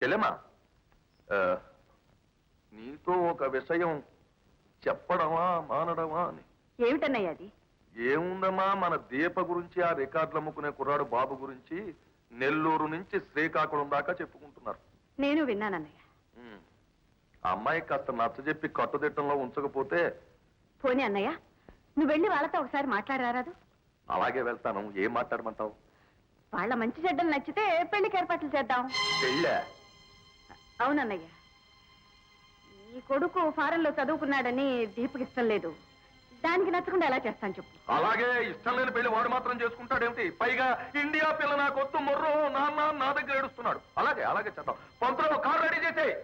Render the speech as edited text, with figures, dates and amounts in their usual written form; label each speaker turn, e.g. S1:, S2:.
S1: చెల్లెమ్మా, నీతో ఒక విషయం చెప్పడమా మానడమా అని.
S2: ఏమిటన్నయ్య అది?
S1: ఏముందమ్మా, మన దీప గురించి, ఆ రికార్డులు అమ్ముకునే కుర్రాడు బాబు గురించి నెల్లూరు నుంచి శ్రీకాకుళం దాకా చెప్పుకుంటున్నారు.
S2: నేను విన్నానన్నయ్య.
S1: ఆ అమ్మాయి కాస్త నచ్చజెప్పి కట్టుదిట్టంలో ఉంచకపోతే.
S2: పోనీ అన్నయ్య, నువ్వు వెళ్ళి వాళ్ళతో ఒకసారి మాట్లాడరాదు?
S1: అలాగే వెళ్తాను. ఏం మాట్లాడమంటావు?
S2: వాళ్ళ మంచి చెడ్డలు నచ్చితే పెళ్లికి ఏర్పాట్లు చేద్దాం.
S1: పెళ్ళా?
S2: అవునన్నయ్య, ఈ కొడుకు ఫారెన్లో చదువుకున్నాడని దీపకి ఇష్టం లేదు. దానికి నచ్చకుండా ఎలా చేస్తాను చెప్పు?
S1: అలాగే ఇష్టం లేని పెళ్లి వాడు మాత్రం చేసుకుంటాడేమిటి? పైగా ఇండియా పిల్ల నా కొత్త మొర్రో నాన్న నా దగ్గర ఏడుస్తున్నాడు. అలాగే అలాగే చేద్దాం. పంతులు కారు రెడీ చేసేయ్.